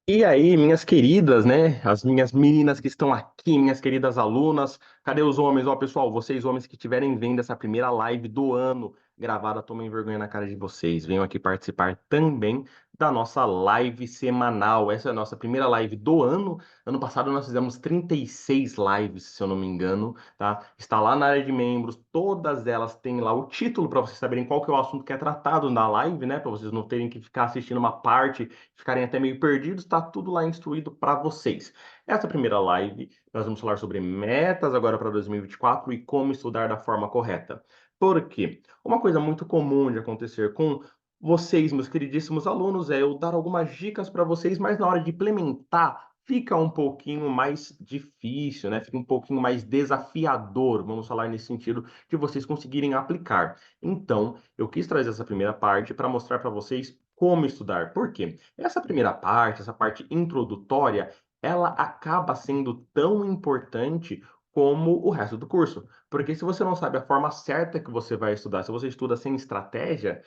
E aí, minhas queridas, né? As minhas meninas que estão aqui, minhas queridas alunas. Cadê os homens? Ó, pessoal, vocês homens que estiverem vendo essa primeira live do ano gravada, tomem vergonha na cara de vocês. Venham aqui participar também da nossa live semanal. Essa é a nossa primeira live do ano. Ano passado nós fizemos 36 lives, se eu não me engano, tá? Está lá na área de membros, todas elas têm lá o título para vocês saberem qual que é o assunto que é tratado na live, né? Para vocês não terem que ficar assistindo uma parte ficarem até meio perdidos, está tudo lá instruído para vocês. Essa primeira live, nós vamos falar sobre metas agora para 2024 e como estudar da forma correta. Por quê? Uma coisa muito comum de acontecer com vocês, meus queridíssimos alunos, é eu dar algumas dicas para vocês, mas na hora de implementar, fica um pouquinho mais difícil, né? Fica um pouquinho mais desafiador, vamos falar nesse sentido, de vocês conseguirem aplicar. Então, eu quis trazer essa primeira parte para mostrar para vocês como estudar. Por quê? Essa primeira parte, essa parte introdutória, ela acaba sendo tão importante como o resto do curso. Porque se você não sabe a forma certa que você vai estudar, se você estuda sem estratégia,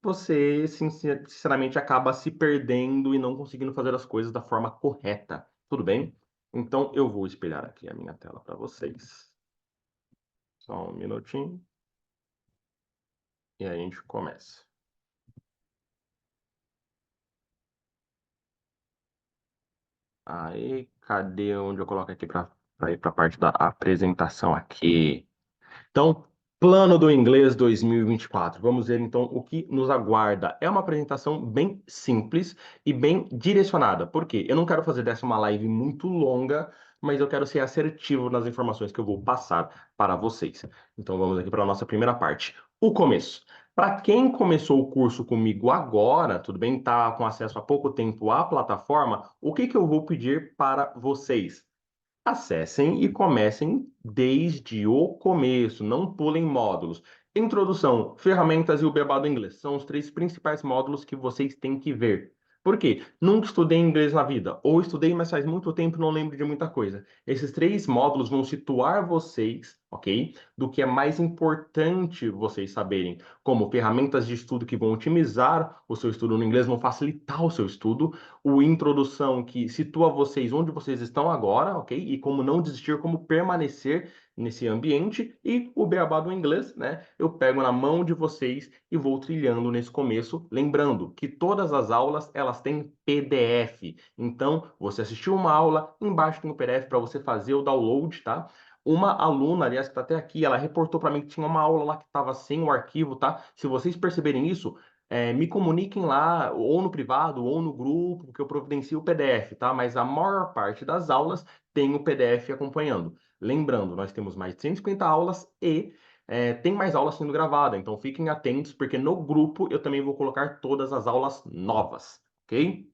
você sinceramente acaba se perdendo e não conseguindo fazer as coisas da forma correta. Tudo bem? Então eu vou espelhar aqui a minha tela para vocês. Só um minutinho e aí a gente começa. Aí, cadê onde eu coloco aqui para ir para a parte da apresentação aqui? Então, plano do inglês 2024. Vamos ver então o que nos aguarda. É uma apresentação bem simples e bem direcionada. Por quê? Eu não quero fazer dessa uma live muito longa, mas eu quero ser assertivo nas informações que eu vou passar para vocês. Então, vamos aqui para a nossa primeira parte. O começo. Para quem começou o curso comigo agora, tudo bem? Tá com acesso há pouco tempo à plataforma, o que que eu vou pedir para vocês? Acessem e comecem desde o começo, não pulem módulos. Introdução, ferramentas e o beabá do inglês são os três principais módulos que vocês têm que ver. Por quê? Nunca estudei inglês na vida, ou estudei, mas faz muito tempo e não lembro de muita coisa. Esses três módulos vão situar vocês, ok? Do que é mais importante vocês saberem, como ferramentas de estudo que vão otimizar o seu estudo no inglês, vão facilitar o seu estudo, o introdução que situa vocês onde vocês estão agora, ok? E como não desistir, como permanecer nesse ambiente. E o beabá do inglês, né? Eu pego na mão de vocês e vou trilhando nesse começo, lembrando que todas as aulas elas têm PDF. Então, você assistiu uma aula, embaixo tem o PDF para você fazer o download, tá? Uma aluna, aliás, que está até aqui, ela reportou para mim que tinha uma aula lá que estava sem o arquivo, tá? Se vocês perceberem isso, me comuniquem lá, ou no privado, ou no grupo, que eu providencio o PDF, tá? Mas a maior parte das aulas tem o PDF acompanhando. Lembrando, nós temos mais de 150 aulas e tem mais aulas sendo gravadas, então fiquem atentos, porque no grupo eu também vou colocar todas as aulas novas, ok?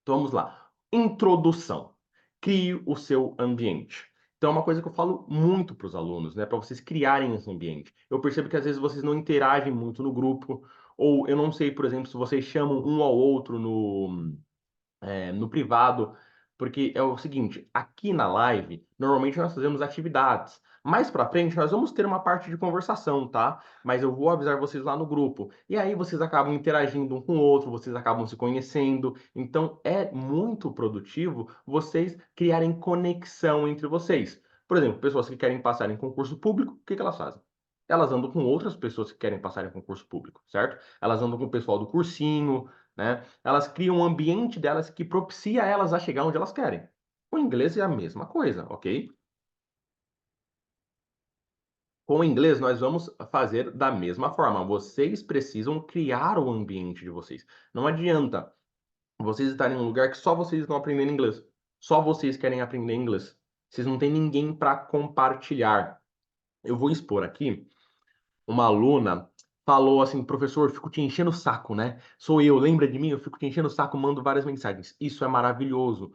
Então vamos lá. Introdução. Crie o seu ambiente. Então, é uma coisa que eu falo muito para os alunos, né? Para vocês criarem esse ambiente. Eu percebo que às vezes vocês não interagem muito no grupo, ou eu não sei, por exemplo, se vocês chamam um ao outro no privado, porque é o seguinte, aqui na live, normalmente nós fazemos atividades. Mais para frente, nós vamos ter uma parte de conversação, tá? Mas eu vou avisar vocês lá no grupo. E aí vocês acabam interagindo um com o outro, vocês acabam se conhecendo. Então é muito produtivo vocês criarem conexão entre vocês. Por exemplo, pessoas que querem passar em concurso público, o que que elas fazem? Elas andam com outras pessoas que querem passar em concurso público, certo? Elas andam com o pessoal do cursinho, né? Elas criam um ambiente delas que propicia elas a chegar onde elas querem. O inglês é a mesma coisa, ok? Com o inglês, nós vamos fazer da mesma forma. Vocês precisam criar o ambiente de vocês. Não adianta vocês estarem em um lugar que só vocês estão aprendendo inglês. Só vocês querem aprender inglês. Vocês não têm ninguém para compartilhar. Eu vou expor aqui. Uma aluna falou assim, professor, fico te enchendo o saco, né? Sou eu, lembra de mim? Eu fico te enchendo o saco, mando várias mensagens. Isso é maravilhoso.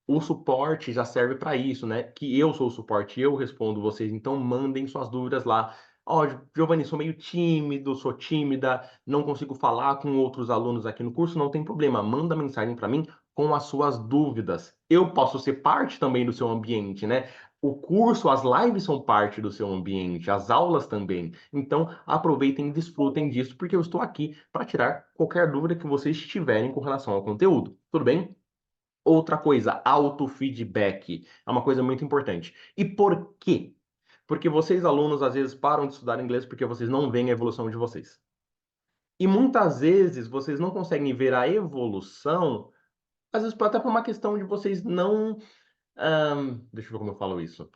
O suporte já serve para isso, né? Que eu sou o suporte, eu respondo vocês, então mandem suas dúvidas lá. Ó, Giovanni, sou meio tímido, sou tímida, não consigo falar com outros alunos aqui no curso, não tem problema, manda mensagem para mim com as suas dúvidas. Eu posso ser parte também do seu ambiente, né? O curso, as lives são parte do seu ambiente, as aulas também. Então, aproveitem e desfrutem disso, porque eu estou aqui para tirar qualquer dúvida que vocês tiverem com relação ao conteúdo. Tudo bem? Outra coisa, autofeedback. É uma coisa muito importante. E por quê? Porque vocês, alunos, às vezes param de estudar inglês porque vocês não veem a evolução de vocês. E muitas vezes vocês não conseguem ver a evolução, às vezes até por uma questão de vocês não. Deixa eu ver como eu falo isso.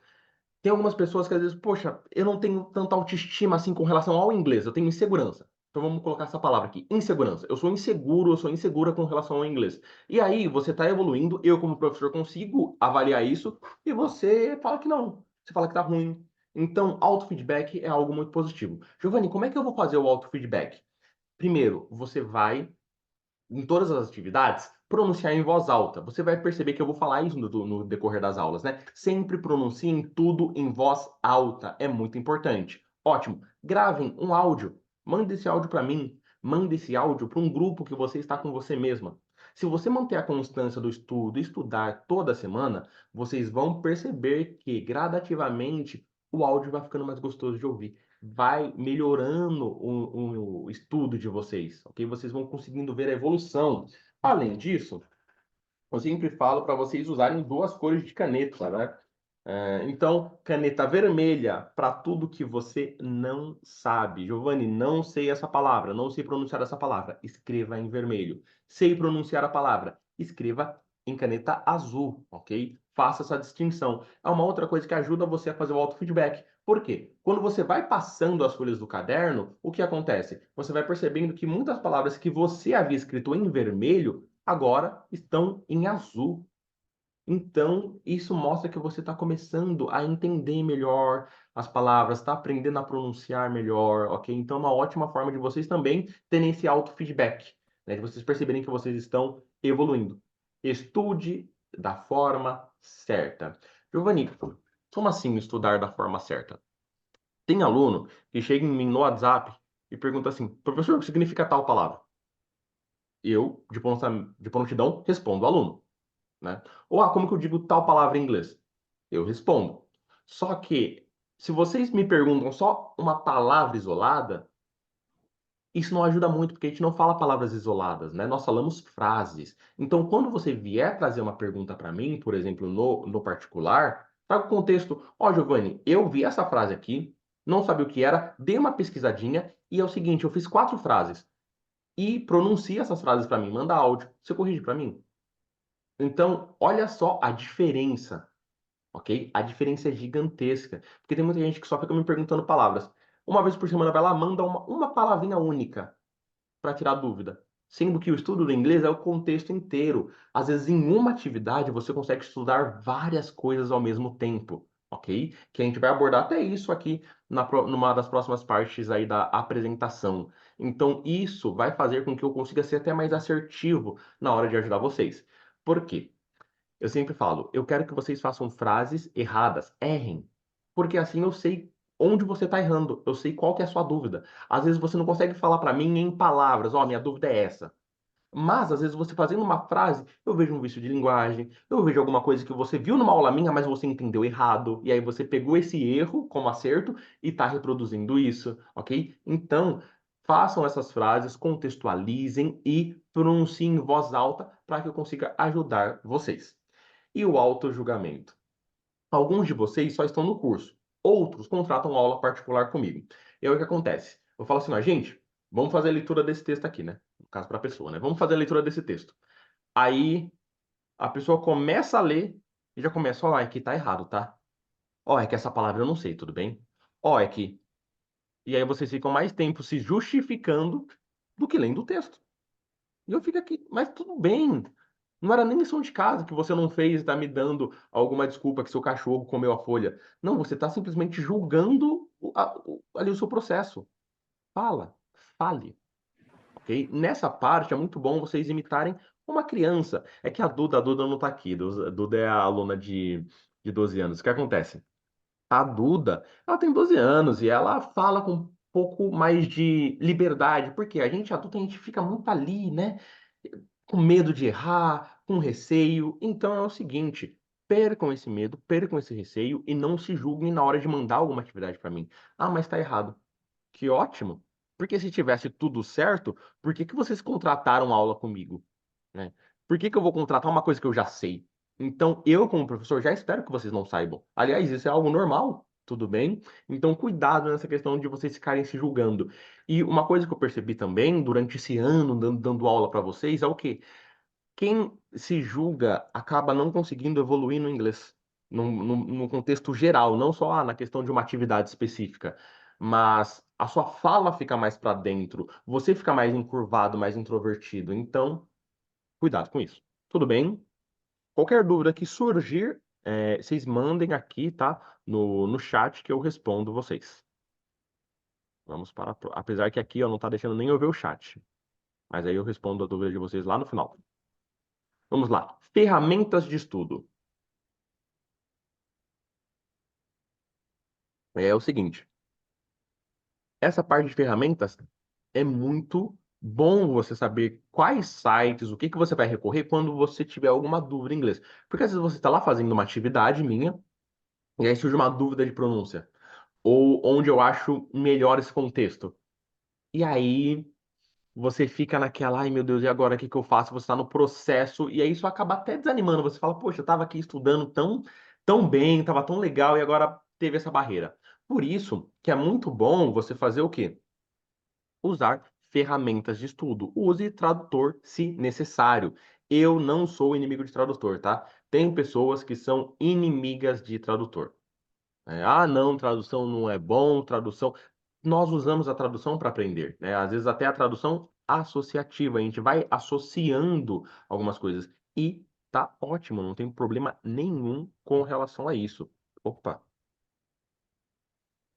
Tem algumas pessoas que às vezes, poxa, eu não tenho tanta autoestima assim com relação ao inglês, eu tenho insegurança. Então vamos colocar essa palavra aqui, insegurança. Eu sou inseguro, eu sou insegura com relação ao inglês. E aí você está evoluindo, eu como professor consigo avaliar isso e você fala que não. Você fala que tá ruim. Então, autofeedback é algo muito positivo. Giovanni, como é que eu vou fazer o autofeedback? Primeiro, você vai em todas as atividades, pronunciar em voz alta. Você vai perceber que eu vou falar isso no decorrer das aulas, né? Sempre pronunciem tudo em voz alta, é muito importante. Ótimo. Gravem um áudio. Mande esse áudio para mim. Mande esse áudio para um grupo que você está com você mesma. Se você manter a constância do estudo, estudar toda semana, vocês vão perceber que gradativamente o áudio vai ficando mais gostoso de ouvir, vai melhorando o estudo de vocês, ok? Vocês vão conseguindo ver a evolução. Além disso, eu sempre falo para vocês usarem duas cores de caneta, né? Então, caneta vermelha para tudo que você não sabe. Giovanni, não sei essa palavra, não sei pronunciar essa palavra. Escreva em vermelho. Sei pronunciar a palavra. Escreva em caneta azul, ok? Faça essa distinção. É uma outra coisa que ajuda você a fazer o autofeedback. Por quê? Quando você vai passando as folhas do caderno, o que acontece? Você vai percebendo que muitas palavras que você havia escrito em vermelho agora estão em azul. Então, isso mostra que você está começando a entender melhor as palavras, está aprendendo a pronunciar melhor, ok? Então, é uma ótima forma de vocês também terem esse auto-feedback, né? De vocês perceberem que vocês estão evoluindo. Estude da forma certa. Giovanni, como assim estudar da forma certa? Tem aluno que chega em mim no WhatsApp e pergunta assim, professor, o que significa tal palavra? Eu, de prontidão, respondo ao aluno, né? Ou, como que eu digo tal palavra em inglês? Eu respondo. Só que, se vocês me perguntam só uma palavra isolada, isso não ajuda muito, porque a gente não fala palavras isoladas, né? Nós falamos frases. Então, quando você vier trazer uma pergunta para mim, por exemplo, no particular, traga o contexto. Ó, Giovanni, eu vi essa frase aqui, não sabia o que era, dei uma pesquisadinha, e é o seguinte, eu fiz 4 frases. E pronuncia essas frases para mim, manda áudio. Você corrige para mim? Então, olha só a diferença, ok? A diferença é gigantesca. Porque tem muita gente que só fica me perguntando palavras. Uma vez por semana vai lá, manda uma palavrinha única para tirar dúvida. Sendo que o estudo do inglês é o contexto inteiro. Às vezes, em uma atividade, você consegue estudar várias coisas ao mesmo tempo, ok? Que a gente vai abordar até isso aqui numa das próximas partes aí da apresentação. Então, isso vai fazer com que eu consiga ser até mais assertivo na hora de ajudar vocês. Por quê? Eu sempre falo, eu quero que vocês façam frases erradas, errem. Porque assim eu sei onde você está errando, eu sei qual que é a sua dúvida. Às vezes você não consegue falar para mim em palavras, ó, minha dúvida é essa. Mas às vezes você fazendo uma frase, eu vejo um vício de linguagem, eu vejo alguma coisa que você viu numa aula minha, mas você entendeu errado, e aí você pegou esse erro como acerto e está reproduzindo isso, ok? Então, façam essas frases, contextualizem e pronunciem em voz alta para que eu consiga ajudar vocês. E o auto-julgamento? Alguns de vocês só estão no curso, outros contratam aula particular comigo. E aí o que acontece? Eu falo assim, ó, gente, vamos fazer a leitura desse texto aqui, né? No caso para a pessoa, né? Vamos fazer a leitura desse texto. Aí a pessoa começa a ler e já começa, ó, é que tá errado, tá? Ó, é que essa palavra eu não sei, tudo bem? Ó, é que. E aí vocês ficam mais tempo se justificando do que lendo o texto. E eu fico aqui, mas tudo bem. Não era nem lição de casa que você não fez e está me dando alguma desculpa que seu cachorro comeu a folha. Não, você está simplesmente julgando ali o seu processo. Fala, fale, ok? Nessa parte é muito bom vocês imitarem uma criança. É que a Duda não está aqui. A Duda é a aluna de 12 anos. O que acontece? A Duda, ela tem 12 anos e ela fala com um pouco mais de liberdade, porque a gente adulto, a gente fica muito ali, né? Com medo de errar, com receio. Então é o seguinte, percam esse medo, percam esse receio e não se julguem na hora de mandar alguma atividade para mim. Ah, mas tá errado. Que ótimo. Porque se tivesse tudo certo, por que que vocês contrataram aula comigo, né? Por que que eu vou contratar uma coisa que eu já sei? Então, eu, como professor, já espero que vocês não saibam. Aliás, isso é algo normal, tudo bem? Então, cuidado nessa questão de vocês ficarem se julgando. E uma coisa que eu percebi também durante esse ano, dando aula para vocês, é o quê? Quem se julga acaba não conseguindo evoluir no inglês, no contexto geral, não só na questão de uma atividade específica, mas a sua fala fica mais para dentro, você fica mais encurvado, mais introvertido. Então, cuidado com isso. Tudo bem? Qualquer dúvida que surgir, vocês mandem aqui, tá? No chat que eu respondo vocês. Vamos para. Apesar que aqui ó, não tá deixando nem eu ver o chat. Mas aí eu respondo a dúvida de vocês lá no final. Vamos lá. Ferramentas de estudo. É o seguinte, essa parte de ferramentas é muito bom você saber quais sites, o que que você vai recorrer quando você tiver alguma dúvida em inglês. Porque às vezes você está lá fazendo uma atividade minha e aí surge uma dúvida de pronúncia. Ou onde eu acho melhor esse contexto. E aí você fica naquela, ai meu Deus, e agora o que que eu faço? Você está no processo, e aí isso acaba até desanimando. Você fala, poxa, eu estava aqui estudando tão bem, estava tão legal, e agora teve essa barreira. Por isso que é muito bom você fazer o quê? Usar ferramentas de estudo. Use tradutor se necessário. Eu não sou inimigo de tradutor, tá? Tem pessoas que são inimigas de tradutor. Ah, não, tradução não é bom, tradução. Nós usamos a tradução para aprender, né? Às vezes até a tradução associativa, a gente vai associando algumas coisas. E tá ótimo, não tem problema nenhum com relação a isso. Opa.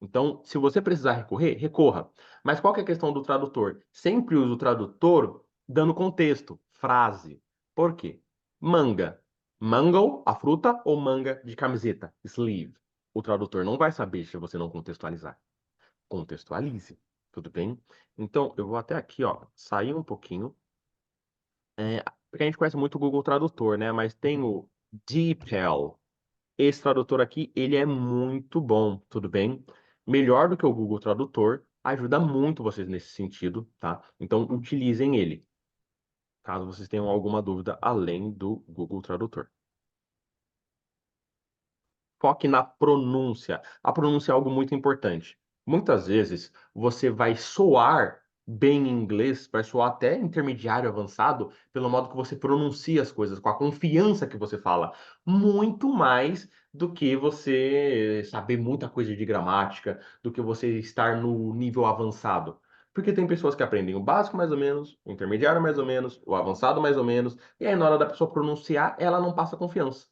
Então, se você precisar recorrer, recorra. Mas qual que é a questão do tradutor? Sempre use o tradutor dando contexto, frase. Por quê? Manga. Mango, a fruta, ou manga de camiseta? Sleeve. O tradutor não vai saber se você não contextualizar. Contextualize. Tudo bem? Então, eu vou até aqui, ó, sair um pouquinho. Porque a gente conhece muito o Google Tradutor, né? Mas tem o DeepL. Esse tradutor aqui, ele é muito bom, tudo bem? Melhor do que o Google Tradutor, ajuda muito vocês nesse sentido, tá? Então, utilizem ele, caso vocês tenham alguma dúvida além do Google Tradutor. Foque na pronúncia. A pronúncia é algo muito importante. Muitas vezes você vai soar bem em inglês, vai soar até intermediário avançado, pelo modo que você pronuncia as coisas, com a confiança que você fala, muito mais do que você saber muita coisa de gramática, do que você estar no nível avançado. Porque tem pessoas que aprendem o básico mais ou menos, o intermediário mais ou menos, o avançado mais ou menos, e aí na hora da pessoa pronunciar, ela não passa confiança.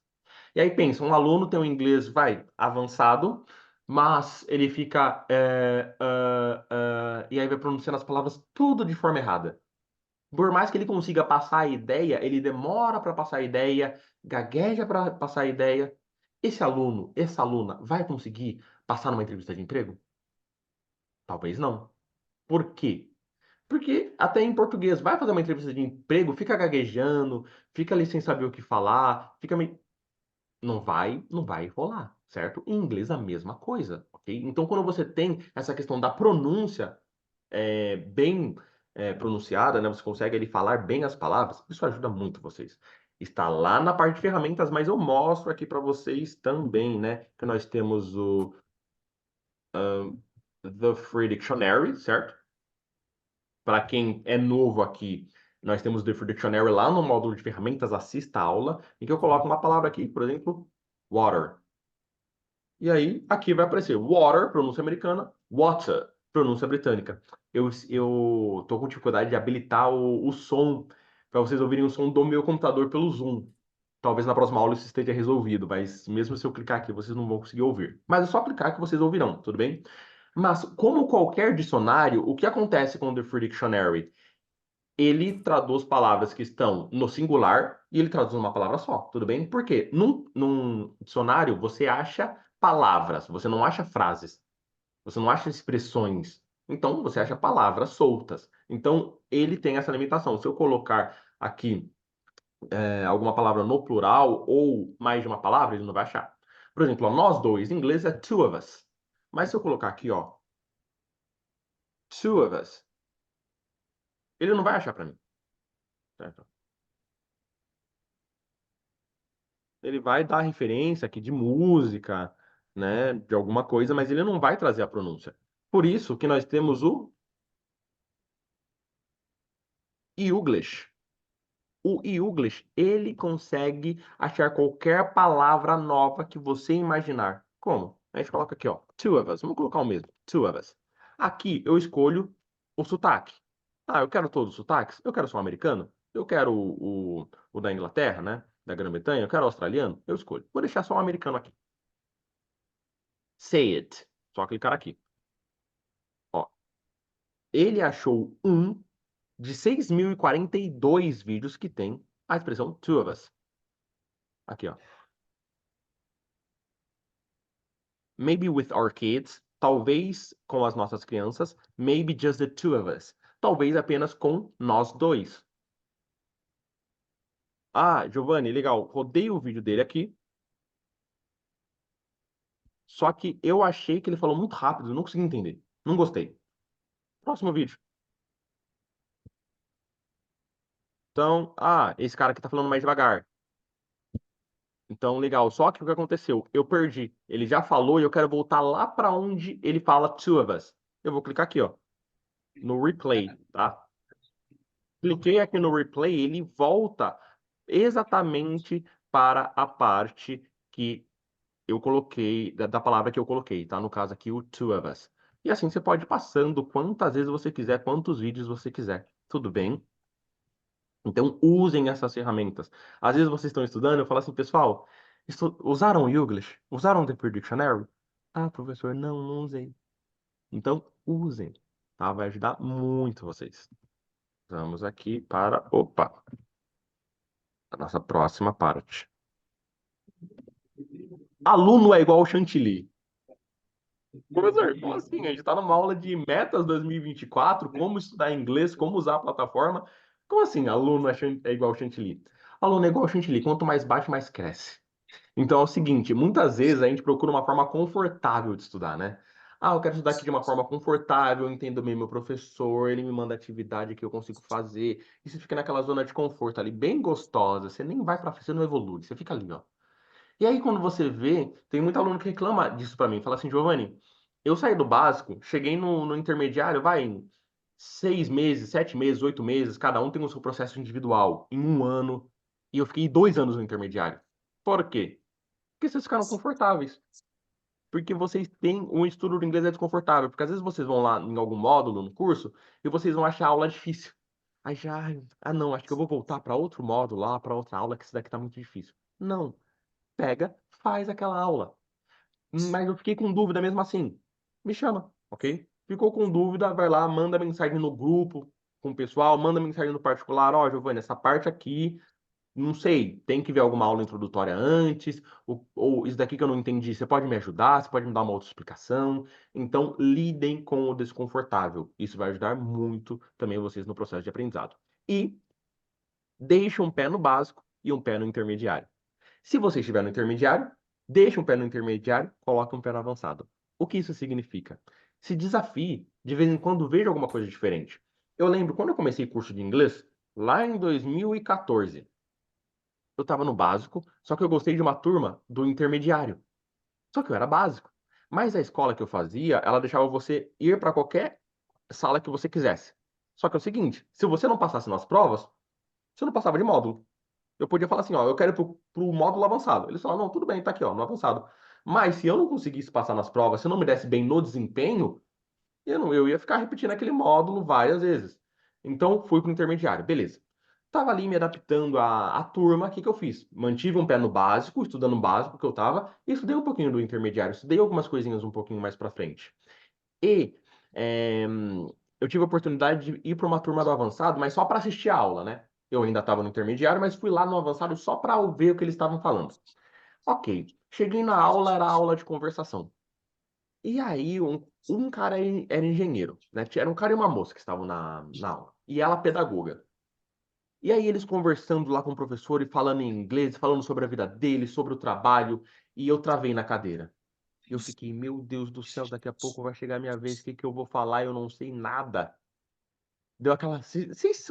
E aí pensa, um aluno tem um inglês, vai, avançado, mas ele fica, e aí vai pronunciando as palavras tudo de forma errada. Por mais que ele consiga passar a ideia, ele demora para passar a ideia, gagueja para passar a ideia. Esse aluno, essa aluna, vai conseguir passar numa entrevista de emprego? Talvez não. Por quê? Porque até em português, vai fazer uma entrevista de emprego, fica gaguejando, fica ali sem saber o que falar, fica meio. Não vai rolar, certo? Em inglês a mesma coisa, ok? Então, quando você tem essa questão da pronúncia bem pronunciada, né? Você consegue ali falar bem as palavras, isso ajuda muito vocês. Está lá na parte de ferramentas, mas eu mostro aqui para vocês também, né? Que nós temos o The Free Dictionary, certo? Para quem é novo aqui, nós temos o The Free Dictionary lá no módulo de ferramentas, assista a aula, em que eu coloco uma palavra aqui, por exemplo, water. E aí, aqui vai aparecer water, pronúncia americana, water, pronúncia britânica. Eu tô com dificuldade de habilitar o som, para vocês ouvirem o som do meu computador pelo Zoom. Talvez na próxima aula isso esteja resolvido, mas mesmo se eu clicar aqui, vocês não vão conseguir ouvir. Mas é só clicar que vocês ouvirão, tudo bem? Mas, como qualquer dicionário, o que acontece com o The Free Dictionary? Ele traduz palavras que estão no singular e ele traduz uma palavra só, tudo bem? Porque num dicionário você acha palavras, você não acha frases, você não acha expressões. Então você acha palavras soltas. Então ele tem essa limitação. Se eu colocar aqui alguma palavra no plural ou mais de uma palavra, ele não vai achar. Por exemplo, ó, nós dois, em inglês é two of us. Mas se eu colocar aqui, ó, two of us, ele não vai achar para mim, certo? ele vai dar referência aqui de música, né, de alguma coisa, mas ele não vai trazer a pronúncia. Por isso que nós temos o Youglish. O Youglish, ele consegue achar qualquer palavra nova que você imaginar. Como? A gente coloca aqui, ó, two of us. Vamos colocar o mesmo, two of us. Aqui eu escolho o sotaque. Ah, eu quero todos os sotaques? Eu quero só o americano? Eu quero o da Inglaterra, né? Da Grã-Bretanha? Eu quero o australiano? Eu escolho. Vou deixar só o americano aqui. Say it. Só clicar aqui. Ó, ele achou um de 6.042 vídeos que tem a expressão two of us. Aqui, ó. Maybe with our kids. Talvez com as nossas crianças. Maybe just the two of us. Talvez apenas com nós dois. Ah, Giovanni, legal. Rodei o vídeo dele aqui. Só que eu achei que ele falou muito rápido. Não consegui entender. Não gostei. Próximo vídeo. Então, esse cara aqui tá falando mais devagar. Então, legal. Só que o que aconteceu? Eu perdi. Ele já falou e eu quero voltar lá para onde ele fala two of us. Eu vou clicar aqui, ó, no replay, tá? Cliquei aqui no replay, ele volta exatamente para a parte que eu coloquei, da palavra que eu coloquei, tá? No caso aqui, o two of us. E assim você pode ir passando quantas vezes você quiser, quantos vídeos você quiser. Tudo bem? Então, usem essas ferramentas. Às vezes vocês estão estudando, eu falo assim, pessoal, usaram o Youglish? Usaram o The Peer Dictionary? Ah, professor, não usei. Então, usem, tá? Vai ajudar muito vocês. Vamos aqui para, opa, a nossa próxima parte. Aluno é igual ao chantilly. Professor, como assim? A gente está numa aula de metas 2024, como estudar inglês, como usar a plataforma. Como assim, aluno é igual ao chantilly? Aluno é igual ao chantilly. Quanto mais baixo, mais cresce. Então é o seguinte, muitas vezes a gente procura uma forma confortável de estudar, né? Ah, eu quero estudar aqui de uma forma confortável, eu entendo bem meu professor, ele me manda atividade que eu consigo fazer. E você fica naquela zona de conforto ali, bem gostosa. Você nem vai pra frente, você não evolui, você fica ali, ó. E aí, quando você vê, tem muito aluno que reclama disso pra mim. Fala assim, Giovanni, eu saí do básico, cheguei no intermediário, vai em 6 meses, 7 meses, 8 meses, cada um tem o seu processo individual, em um ano, e eu fiquei 2 anos no intermediário. Por quê? Porque vocês ficaram confortáveis. Porque vocês têm um estudo do inglês é desconfortável. Porque às vezes vocês vão lá em algum módulo no curso e vocês vão achar a aula difícil. Aí já, não, acho que eu vou voltar para outro módulo lá, para outra aula, que isso daqui tá muito difícil. Não. Pega, faz aquela aula. Mas eu fiquei com dúvida mesmo assim. Me chama, ok? Ficou com dúvida, vai lá, manda mensagem no grupo com o pessoal, manda mensagem no particular, ó, Giovanni, essa parte aqui, não sei, tem que ver alguma aula introdutória antes, ou isso daqui que eu não entendi, você pode me ajudar, você pode me dar uma outra explicação. Então, lidem com o desconfortável. Isso vai ajudar muito também vocês no processo de aprendizado. E deixe um pé no básico e um pé no intermediário. Se você estiver no intermediário, deixe um pé no intermediário, coloque um pé no avançado. O que isso significa? Se desafie, de vez em quando veja alguma coisa diferente. Eu lembro quando eu comecei curso de inglês, lá em 2014, eu estava no básico, só que eu gostei de uma turma do intermediário. Só que eu era básico. Mas a escola que eu fazia, ela deixava você ir para qualquer sala que você quisesse. Só que é o seguinte, se você não passasse nas provas, você não passava de módulo. Eu podia falar assim, ó, eu quero ir pro módulo avançado. Eles falaram, não, tudo bem, tá aqui, ó, no avançado. Mas se eu não conseguisse passar nas provas, se eu não me desse bem no desempenho, eu ia ficar repetindo aquele módulo várias vezes. Então, fui pro intermediário, beleza. Tava ali me adaptando à turma, o que que eu fiz? Mantive um pé no básico, estudando o básico que eu tava, e estudei um pouquinho do intermediário, estudei algumas coisinhas um pouquinho mais pra frente. E é, eu tive a oportunidade de ir para uma turma do avançado, mas só para assistir a aula, né? Eu ainda estava no intermediário, mas fui lá no avançado só para ver o que eles estavam falando. Ok, cheguei na aula, era aula de conversação. E aí, um cara era engenheiro, né? Era um cara e uma moça que estavam na aula. E ela pedagoga. E aí, eles conversando lá com o professor e falando em inglês, falando sobre a vida dele, sobre o trabalho, e eu travei na cadeira. E eu fiquei, meu Deus do céu, daqui a pouco vai chegar a minha vez, o que que eu vou falar? Eu não sei nada. Deu aquela.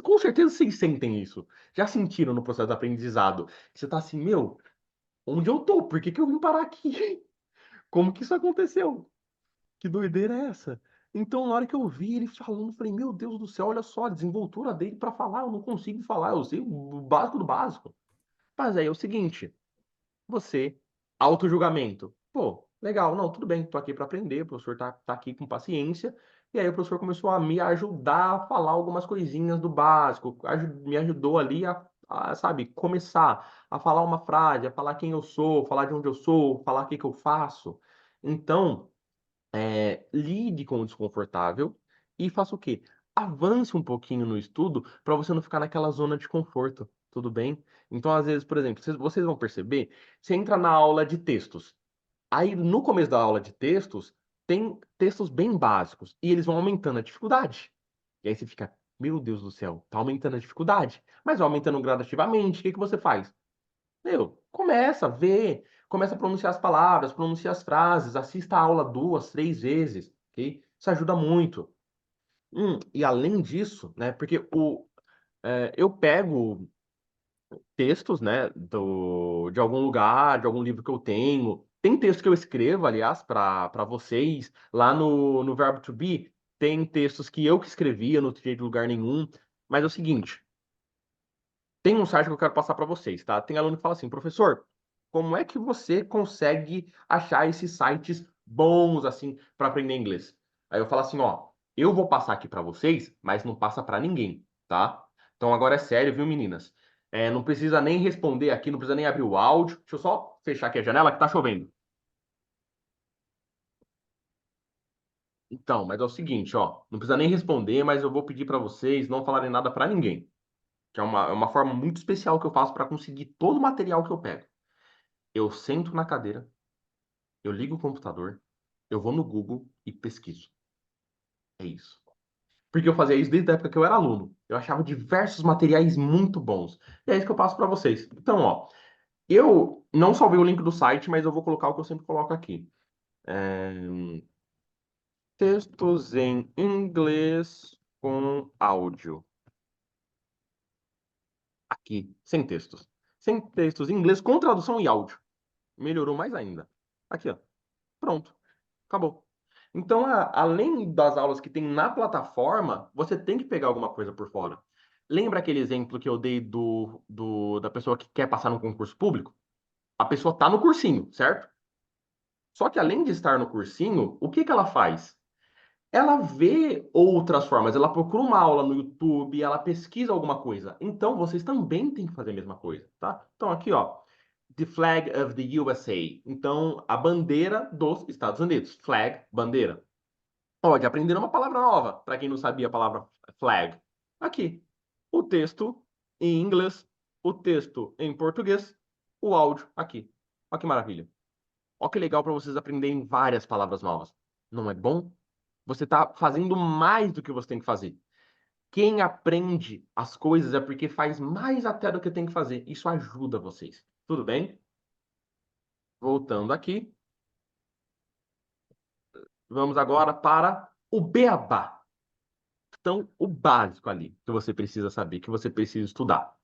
Com certeza vocês sentem isso. Já sentiram no processo de aprendizado. Você tá assim, meu. onde eu tô? Por que que eu vim parar aqui? Como que isso aconteceu? Que doideira é essa? Então, na hora que eu vi ele falando, eu falei, meu Deus do céu, olha só a desenvoltura dele para falar, eu não consigo falar, eu sei o básico do básico. Mas aí é o seguinte, você, auto-julgamento. Pô, legal, não, tudo bem, tô aqui para aprender, o professor tá aqui com paciência. E aí o professor começou a me ajudar a falar algumas coisinhas do básico, me ajudou ali sabe, começar a falar uma frase, a falar quem eu sou, falar de onde eu sou, falar o que que eu faço. Então, lide com o desconfortável e faça o quê? Avance um pouquinho no estudo para você não ficar naquela zona de conforto, tudo bem? Então, às vezes, por exemplo, vocês vão perceber, você entra na aula de textos. Aí, no começo da aula de textos, tem textos bem básicos e eles vão aumentando a dificuldade. E aí você fica, meu Deus do céu, tá aumentando a dificuldade, mas vai aumentando gradativamente. O que que você faz? Meu, começa a ver, começa a pronunciar as palavras, pronunciar as frases, assista a aula 2, 3 vezes, ok? Isso ajuda muito. E além disso, né, porque eu pego textos, né, de algum lugar, de algum livro que eu tenho. Tem texto que eu escrevo, aliás, para vocês, lá no Verbo to Be, tem textos que eu que escrevi, eu não tirei de lugar nenhum. Mas é o seguinte, tem um site que eu quero passar para vocês, tá? Tem aluno que fala assim, professor, como é que você consegue achar esses sites bons assim para aprender inglês? Aí eu falo assim, ó, eu vou passar aqui para vocês, mas não passa para ninguém, tá? Então agora é sério, viu, meninas? Não precisa nem responder aqui, não precisa nem abrir o áudio. Deixa eu só fechar aqui a janela que tá chovendo. Então, mas é o seguinte, ó, não precisa nem responder, mas eu vou pedir para vocês não falarem nada para ninguém, que é uma forma muito especial que eu faço para conseguir todo o material que eu pego. Eu sento na cadeira, eu ligo o computador, eu vou no Google e pesquiso. É isso. Porque eu fazia isso desde a época que eu era aluno. Eu achava diversos materiais muito bons. E é isso que eu passo para vocês. Então, ó, eu não salvei o link do site, mas eu vou colocar o que eu sempre coloco aqui. É, Textos em inglês com áudio. Aqui, sem textos. Sem textos em inglês com tradução e áudio. Melhorou mais ainda. Aqui, ó. Pronto. Acabou. Então, além das aulas que tem na plataforma, você tem que pegar alguma coisa por fora. Lembra aquele exemplo que eu dei da pessoa que quer passar num concurso público? A pessoa está no cursinho, certo? Só que além de estar no cursinho, o que que ela faz? Ela vê outras formas, ela procura uma aula no YouTube, ela pesquisa alguma coisa. Então, vocês também têm que fazer a mesma coisa, tá? Então, aqui, ó, The Flag of the USA. Então, a bandeira dos Estados Unidos. Flag, bandeira. Pode aprender uma palavra nova, para quem não sabia a palavra flag. Aqui, o texto em inglês, o texto em português, o áudio aqui. Olha que maravilha. Olha que legal para vocês aprenderem várias palavras novas. Não é bom? Você está fazendo mais do que você tem que fazer. Quem aprende as coisas é porque faz mais até do que tem que fazer. Isso ajuda vocês. Tudo bem? Voltando aqui, vamos agora para o beabá. Então, o básico ali que você precisa saber, que você precisa estudar.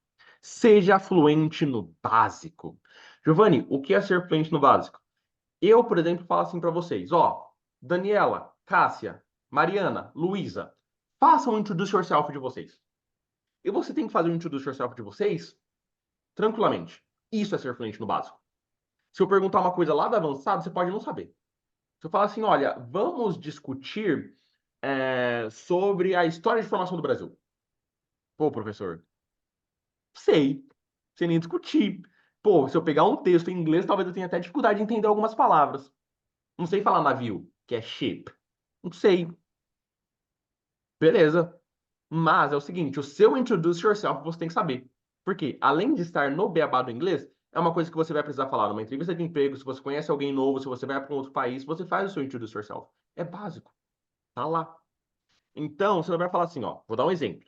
Seja fluente no básico. Giovanni, o que é ser fluente no básico? Eu, por exemplo, falo assim para vocês, ó, Daniela, Cássia, Mariana, Luísa, façam o introduce yourself de vocês. E você tem que fazer o introduce yourself de vocês tranquilamente. Isso é ser fluente no básico. Se eu perguntar uma coisa lá da avançada, você pode não saber. Se eu falar assim, olha, vamos discutir sobre a história de formação do Brasil. Pô, professor, sei, sem nem discutir. Pô, se eu pegar um texto em inglês, talvez eu tenha até dificuldade de entender algumas palavras. Não sei falar navio, que é ship. Não sei. Beleza. Mas é o seguinte, o seu introduce yourself você tem que saber. Porque, além de estar no beabá do inglês, é uma coisa que você vai precisar falar numa entrevista de emprego, se você conhece alguém novo, se você vai para um outro país, você faz o seu introduce yourself. É básico. Tá lá. Então, você não vai falar assim, ó. Vou dar um exemplo.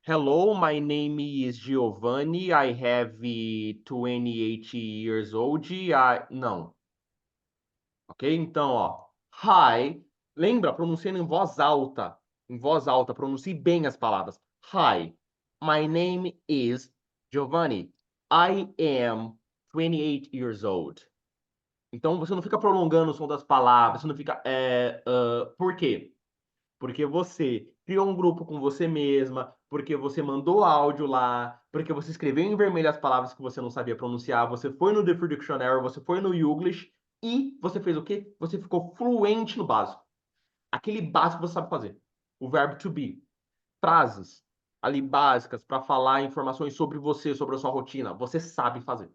Hello, my name is Giovanni. I have 28 years old. Não, ok? Então, ó, hi, lembra, pronunciando em voz alta. Em voz alta, pronuncie bem as palavras. Hi, my name is Giovanni. I am 28 years old. Então você não fica prolongando o som das palavras, você não fica. Por quê? Porque você criou um grupo com você mesma, porque você mandou áudio lá, porque você escreveu em vermelho as palavras que você não sabia pronunciar, você foi no The Free Dictionary, você foi no Youglish e você fez o quê? Você ficou fluente no básico. Aquele básico que você sabe fazer. O verbo to be. Frases ali básicas para falar informações sobre você, sobre a sua rotina. Você sabe fazer.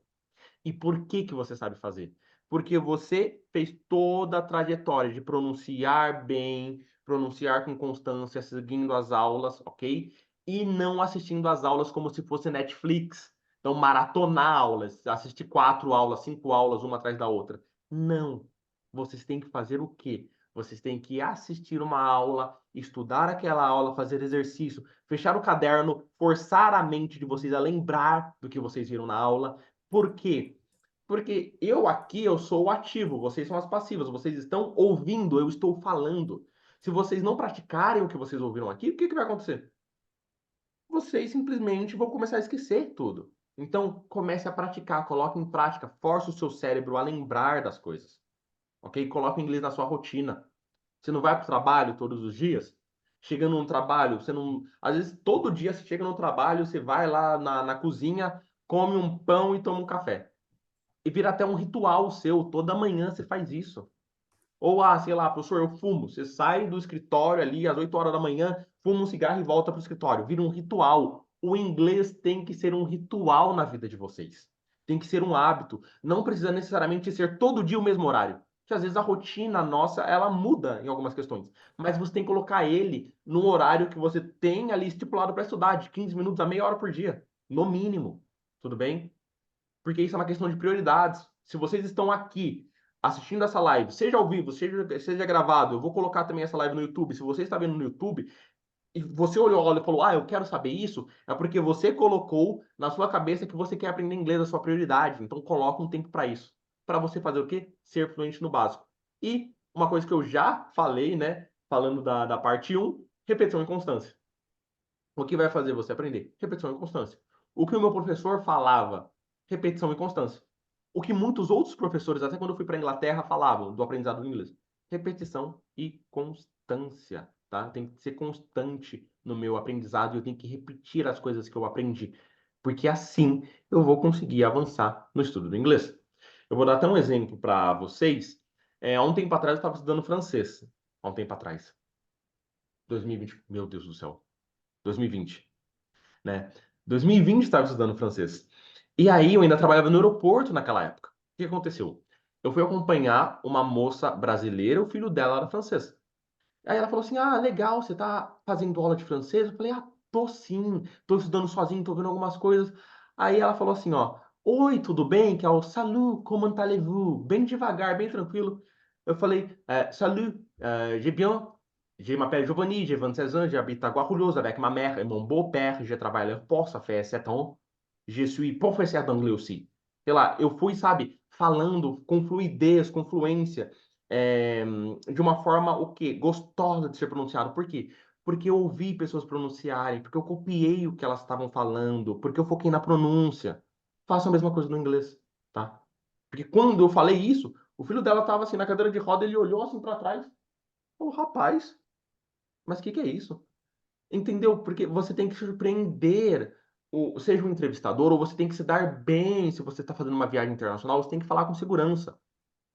E por que que você sabe fazer? Porque você fez toda a trajetória de pronunciar bem, pronunciar com constância, seguindo as aulas, ok? E não assistindo às aulas como se fosse Netflix. Então, maratonar aulas, assistir 4 aulas, 5 aulas, uma atrás da outra. Não. Vocês têm que fazer o quê? Vocês têm que assistir uma aula, estudar aquela aula, fazer exercício, fechar o caderno, forçar a mente de vocês a lembrar do que vocês viram na aula. Por quê? Porque eu aqui, eu sou o ativo, vocês são as passivas, vocês estão ouvindo, eu estou falando. Se vocês não praticarem o que vocês ouviram aqui, o que que vai acontecer? Vocês simplesmente vão começar a esquecer tudo. Então, comece a praticar, coloque em prática, force o seu cérebro a lembrar das coisas, ok? Coloque o inglês na sua rotina. Você não vai para o trabalho todos os dias? Chegando no trabalho, você não. Às vezes, todo dia você chega no trabalho, você vai lá na cozinha, come um pão e toma um café. E vira até um ritual seu. Toda manhã você faz isso. Ou, sei lá, professor, eu fumo. Você sai do escritório ali às 8 horas da manhã, fuma um cigarro e volta para o escritório. Vira um ritual. O inglês tem que ser um ritual na vida de vocês. Tem que ser um hábito. Não precisa necessariamente ser todo dia o mesmo horário. Porque às vezes a rotina nossa, ela muda em algumas questões. Mas você tem que colocar ele num horário que você tem ali estipulado para estudar, de 15 minutos a meia hora por dia. No mínimo. Tudo bem? Porque isso é uma questão de prioridades. Se vocês estão aqui assistindo essa live, seja ao vivo, seja gravado, eu vou colocar também essa live no YouTube. Se você está vendo no YouTube e você olhou e falou, eu quero saber isso, é porque você colocou na sua cabeça que você quer aprender inglês, a sua prioridade. Então, coloca um tempo para isso. Para você fazer o quê? Ser fluente no básico. E uma coisa que eu já falei, né? Falando da parte um, repetição e constância. O que vai fazer você aprender? Repetição e constância. O que o meu professor falava? Repetição e constância. O que muitos outros professores, até quando eu fui para a Inglaterra, falavam do aprendizado do inglês? Repetição e constância, tá? Tem que ser constante no meu aprendizado e eu tenho que repetir as coisas que eu aprendi, porque assim eu vou conseguir avançar no estudo do inglês. Eu vou dar até um exemplo para vocês. Há um tempo atrás eu estava estudando francês. Há um tempo atrás. 2020, meu Deus do céu. 2020, né? 2020 estava estudando francês. E aí eu ainda trabalhava no aeroporto naquela época. O que aconteceu? Eu fui acompanhar uma moça brasileira, o filho dela era francês. Aí ela falou assim: legal, você tá fazendo aula de francês? Eu falei: tô sim, tô estudando sozinho, tô vendo algumas coisas. Aí ela falou assim: ó, oi, tudo bem? Que é o salut, comment allez-vous? Bem devagar, bem tranquilo. Eu falei: salut, j'ai bien. Je m'appelle Giovanni, j'ai 26 ans, j'habite à Guarulhos avec ma mère et mon beau-père. Je travaille à l'aéroport, ça fait 7 ans. Je suis professeur d'anglais aussi. Sei lá, eu fui, sabe, falando com fluidez, com fluência é, de uma forma o quê? Gostosa de ser pronunciado. Por quê? Porque eu ouvi pessoas pronunciarem, porque eu copiei o que elas estavam falando, porque eu foquei na pronúncia. Façam a mesma coisa no inglês, tá? Porque quando eu falei isso, o filho dela estava assim na cadeira de roda, ele olhou assim para trás, e falou: "Rapaz, mas o que que é isso?" Entendeu? Porque você tem que surpreender, seja um entrevistador, ou você tem que se dar bem se você está fazendo uma viagem internacional, você tem que falar com segurança.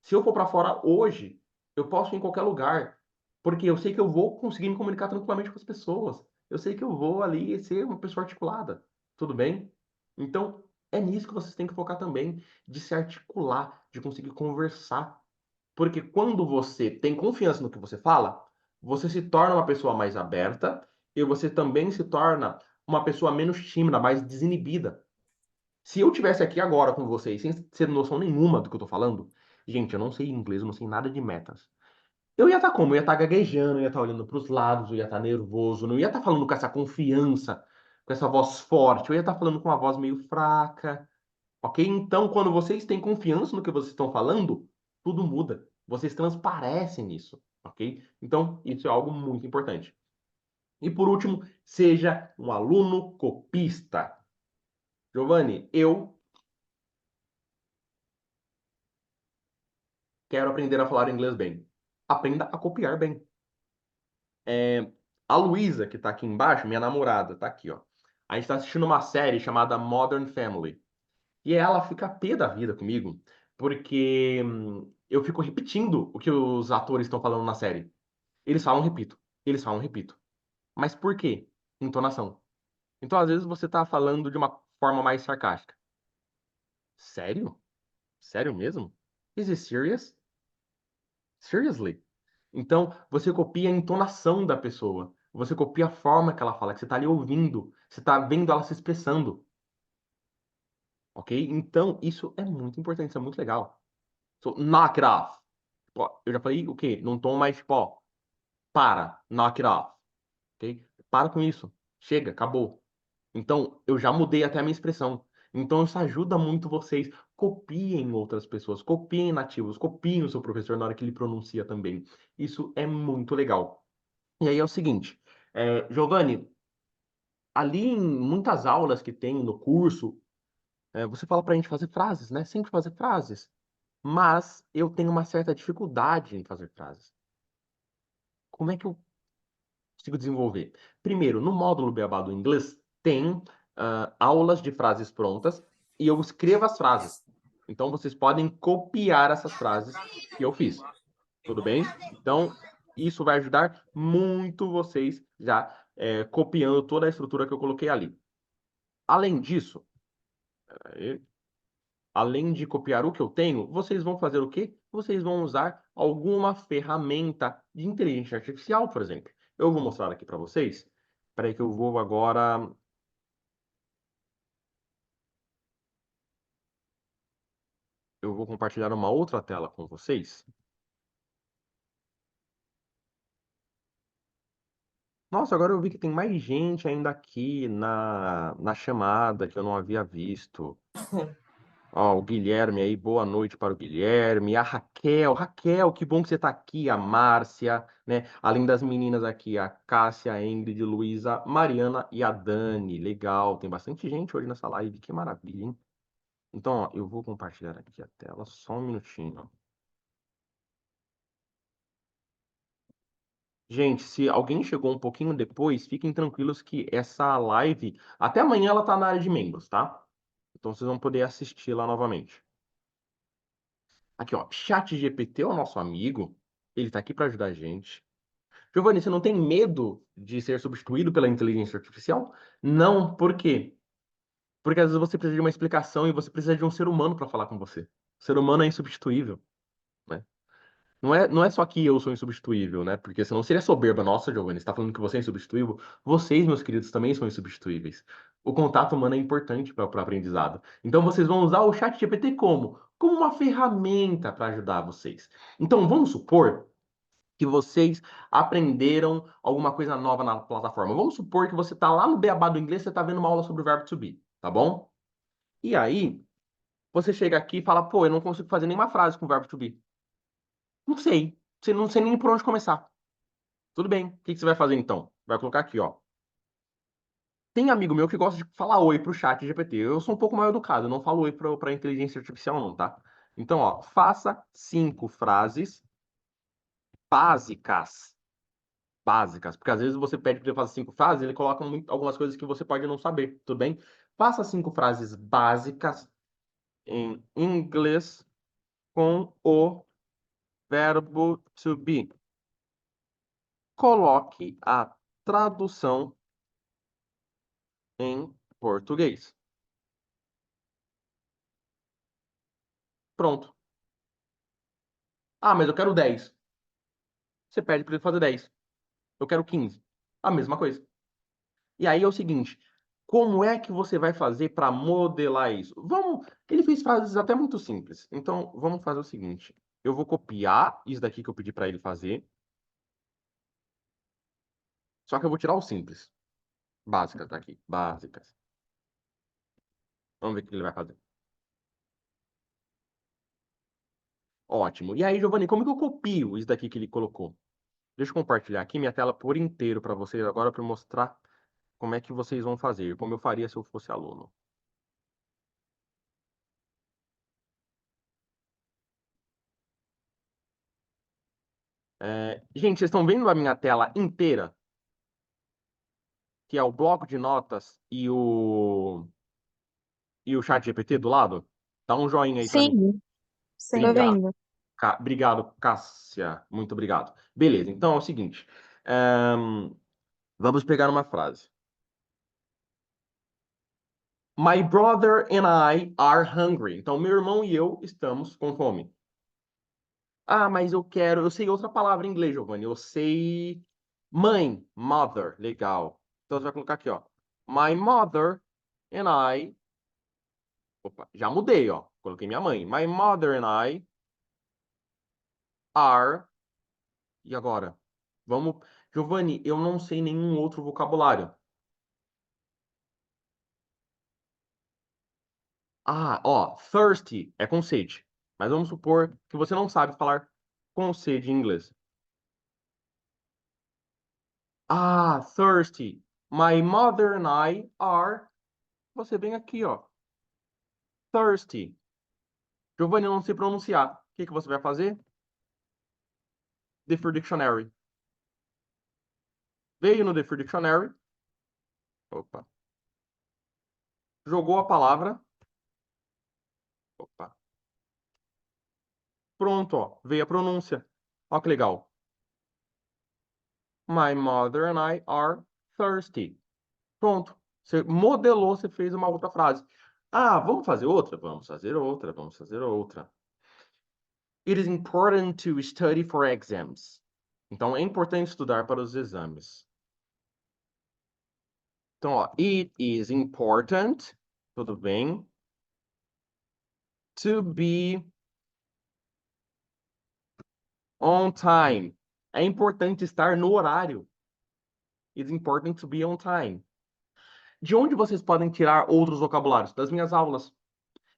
Se eu for para fora hoje, eu posso ir em qualquer lugar, porque eu sei que eu vou conseguir me comunicar tranquilamente com as pessoas. Eu sei que eu vou ali ser uma pessoa articulada. Tudo bem? Então, é nisso que vocês têm que focar também, de se articular, de conseguir conversar. Porque quando você tem confiança no que você fala, você se torna uma pessoa mais aberta e você também se torna uma pessoa menos tímida, mais desinibida. Se eu tivesse aqui agora com vocês, sem ter noção nenhuma do que eu tô falando, gente, eu não sei inglês, eu não sei nada de metas. Eu ia estar como? Eu ia estar gaguejando, eu ia estar olhando para os lados, eu ia estar nervoso, não ia estar falando com essa confiança, com essa voz forte, eu ia estar falando com uma voz meio fraca, ok? Então, quando vocês têm confiança no que vocês estão falando, tudo muda. Vocês transparecem nisso, ok? Então, isso é algo muito importante. E por último, seja um aluno copista. Giovanni, eu Quero aprender a falar inglês bem. Aprenda a copiar bem. É, a Luísa, que tá aqui embaixo, minha namorada, tá aqui, ó. A gente tá assistindo uma série chamada Modern Family. E ela fica pé da vida comigo, porque eu fico repetindo o que os atores estão falando na série. Eles falam, repito. Eles falam, repito. Mas por quê? Entonação. Então, às vezes, você tá falando de uma forma mais sarcástica. Sério? Sério mesmo? Is it serious? Seriously? Então, você copia a entonação da pessoa. Você copia a forma que ela fala, que você tá ali ouvindo. Você tá vendo ela se expressando. Ok? Então, isso é muito importante, isso é muito legal. So, knock it off. Pô, eu já falei o quê? Num tom mais, tipo, ó, para, knock it off. Ok? Para com isso. Chega, acabou. Então, eu já mudei até a minha expressão. Então, isso ajuda muito vocês. Copiem outras pessoas, copiem nativos, copiem o seu professor na hora que ele pronuncia também. Isso é muito legal. E aí é o seguinte, Giovanni, ali em muitas aulas que tem no curso, você fala pra gente fazer frases, né? Sempre fazer frases. Mas eu tenho uma certa dificuldade em fazer frases. Como é que eu consigo desenvolver? Primeiro, no módulo Beabá do inglês, tem aulas de frases prontas e eu escrevo as frases. Então, vocês podem copiar essas frases que eu fiz. Tudo bem? Então, isso vai ajudar muito vocês já copiando toda a estrutura que eu coloquei ali. Além disso, eh, além de copiar o que eu tenho, vocês vão fazer o quê? Vocês vão usar alguma ferramenta de inteligência artificial, por exemplo. Eu vou mostrar aqui para vocês. Espera aí que eu vou agora. Eu vou compartilhar uma outra tela com vocês. Nossa, agora eu vi que tem mais gente ainda aqui na chamada que eu não havia visto. Ó, o Guilherme aí, boa noite para o Guilherme. A Raquel, Raquel, que bom que você está aqui. A Márcia, né? Além das meninas aqui, a Cássia, a Ingrid, Luísa, Mariana e a Dani. Legal, tem bastante gente hoje nessa live, que maravilha, hein? Então, ó, eu vou compartilhar aqui a tela, só um minutinho. Gente, se alguém chegou um pouquinho depois, fiquem tranquilos que essa live, até amanhã ela tá na área de membros, tá? Então vocês vão poder assistir lá novamente. Aqui, ó, ChatGPT é o nosso amigo, ele tá aqui para ajudar a gente. Giovanni, você não tem medo de ser substituído pela inteligência artificial? Não, por quê? Porque às vezes você precisa de uma explicação e você precisa de um ser humano para falar com você. O ser humano é insubstituível, né? Não é só que eu sou insubstituível, né? Porque senão seria soberba. Nossa, Giovanni, você está falando que você é insubstituível? Vocês, meus queridos, também são insubstituíveis. O contato humano é importante para o aprendizado. Então, vocês vão usar o ChatGPT como? Como uma ferramenta para ajudar vocês. Então, vamos supor que vocês aprenderam alguma coisa nova na plataforma. Vamos supor que você está lá no Beabá do inglês, você está vendo uma aula sobre o verbo to be, tá bom? E aí, você chega aqui e fala, pô, eu não consigo fazer nenhuma frase com o verbo to be. Não sei. Você não sei nem por onde começar. Tudo bem. O que que você vai fazer então? Vai colocar aqui, ó. Tem amigo meu que gosta de falar oi pro chat GPT. Eu sou um pouco mal educado, eu não falo oi pra inteligência artificial, não, tá? Então, ó, faça 5 frases básicas. Básicas. Porque às vezes você pede para ele fazer 5 frases, ele coloca algumas coisas que você pode não saber, tudo bem? Faça 5 frases básicas em inglês com o verbo to be. Coloque a tradução em português. Pronto. Ah, mas eu quero 10. Você pede para ele fazer 10. Eu quero 15. A mesma coisa. E aí é o seguinte, como é que você vai fazer para modelar isso? Vamos, ele fez frases até muito simples. Então, vamos fazer o seguinte, eu vou copiar isso daqui que eu pedi para ele fazer, só que eu vou tirar o simples. Básicas daqui, básicas. Vamos ver o que ele vai fazer. Ótimo. E aí, Giovanni, como que eu copio isso daqui que ele colocou? Deixa eu compartilhar aqui minha tela por inteiro para vocês agora para mostrar como é que vocês vão fazer, como eu faria se eu fosse aluno. Gente, vocês estão vendo a minha tela inteira? Que é o bloco de notas e o chat GPT do lado? Dá um joinha aí pra mim. Sim, estou Obrigado. vendo. Obrigado, Cássia. Muito obrigado. Beleza, então é o seguinte. ehm, Vamos pegar uma frase. My brother and I are hungry. Então, meu irmão e eu estamos com fome. Ah, mas eu sei outra palavra em inglês, Giovanni. Eu sei mãe, mother. Legal. Então, você vai colocar aqui, ó. My mother and I. Opa, já mudei, ó. Coloquei minha mãe. My mother and I are. E agora? Vamos. Giovanni, eu não sei nenhum outro vocabulário. Ah, ó, thirsty é com sede. Mas vamos supor que você não sabe falar com sede em inglês. Ah, thirsty. My mother and I are. Você vem aqui, ó. Thirsty. Giovanni, eu não sei pronunciar. O que que você vai fazer? The Free Dictionary. Veio no The Free Dictionary. Opa. Jogou a palavra. Opa. Pronto, ó. Veio a pronúncia. Ó que legal. My mother and I are thirsty. Pronto. Você modelou, você fez uma outra frase. Ah, vamos fazer outra? Vamos fazer outra, vamos fazer outra. It is important to study for exams. Então, é importante estudar para os exames. Então, ó, it is important, tudo bem, to be on time. É importante estar no horário. It's important to be on time. De onde vocês podem tirar outros vocabulários? Das minhas aulas.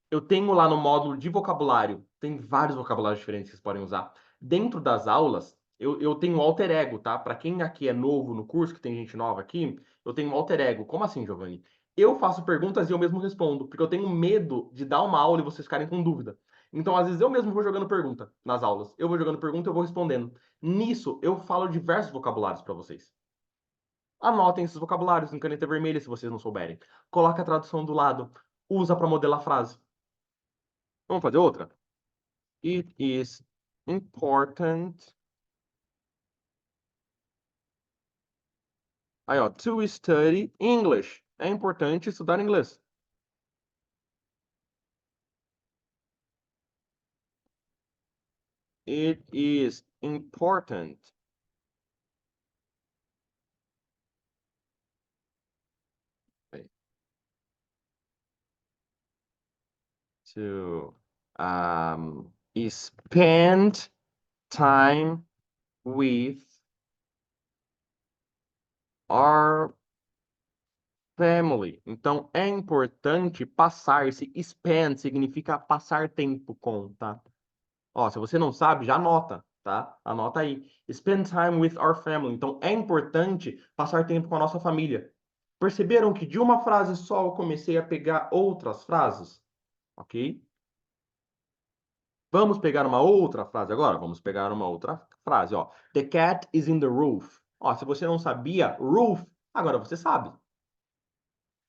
Eu tenho lá no módulo de vocabulário, tem vários vocabulários diferentes que vocês podem usar. Dentro das aulas, eu tenho um alter ego, tá? Para quem aqui é novo no curso, que tem gente nova aqui, eu tenho um alter ego. Como assim, Giovanni? Eu faço perguntas e eu mesmo respondo, porque eu tenho medo de dar uma aula e vocês ficarem com dúvida. Então, às vezes, eu mesmo vou jogando pergunta nas aulas. Eu vou jogando pergunta e eu vou respondendo. Nisso, eu falo diversos vocabulários para vocês. Anotem esses vocabulários em caneta vermelha se vocês não souberem. Coloque a tradução do lado. Usa para modelar a frase. Vamos fazer outra? It is important. Aí, ó, to study English. É importante estudar inglês. It is important to spend time with our family. Então, é importante passar-se. Spend significa passar tempo com, tá? Ó, se você não sabe, já anota, tá? Anota aí. Spend time with our family. Então, é importante passar tempo com a nossa família. Perceberam que de uma frase só eu comecei a pegar outras frases? Ok? Vamos pegar uma outra frase agora? Vamos pegar uma outra frase, ó. The cat is in the roof. Ó, se você não sabia, roof, agora você sabe.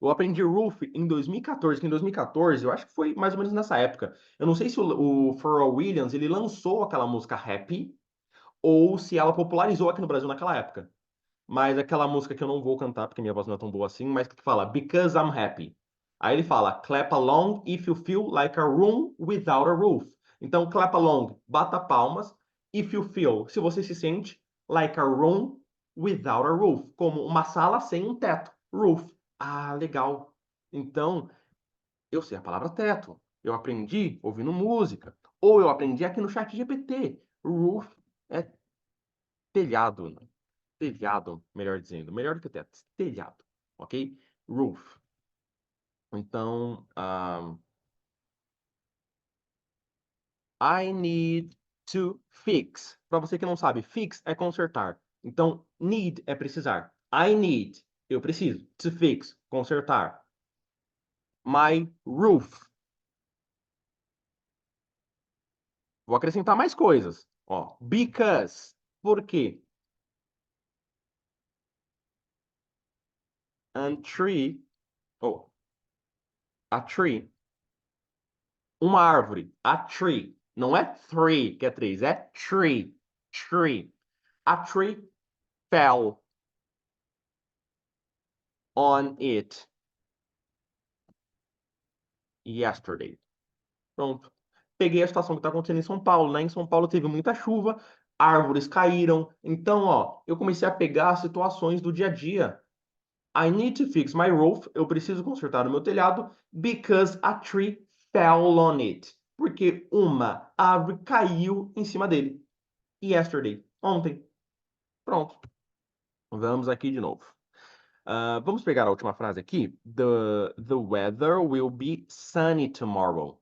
Eu aprendi roof em 2014, que em 2014, eu acho que foi mais ou menos nessa época. Eu não sei se o Pharrell Williams, ele lançou aquela música Happy, ou se ela popularizou aqui no Brasil naquela época. Mas aquela música que eu não vou cantar, porque minha voz não é tão boa assim, mas que fala Because I'm Happy. Aí ele fala Clap along if you feel like a room without a roof. Então, clap along, bata palmas, if you feel, se você se sente like a room without a roof, como uma sala sem um teto, roof. Ah, legal. Então, eu sei a palavra teto. Eu aprendi ouvindo música. Ou eu aprendi aqui no chat GPT. Roof é telhado, né? Telhado, melhor dizendo. Melhor do que teto. Telhado, ok? Roof. Então, I need to fix. Para você que não sabe, fix é consertar. Então, need é precisar. I need, eu preciso. To fix, consertar. My roof. Vou acrescentar mais coisas. Ó, because. Por quê? And tree, oh, a tree, uma árvore, a tree. Não é three, que é três, é tree, tree. A tree fell on it yesterday. Pronto. Peguei a situação que está acontecendo em São Paulo, né? Em São Paulo teve muita chuva, árvores caíram. Então, ó, eu comecei a pegar as situações do dia a dia. I need to fix my roof. Eu preciso consertar o meu telhado because a tree fell on it. Porque uma árvore caiu em cima dele. Yesterday. Ontem. Pronto. Vamos aqui de novo. Vamos pegar a última frase aqui. The weather will be sunny tomorrow.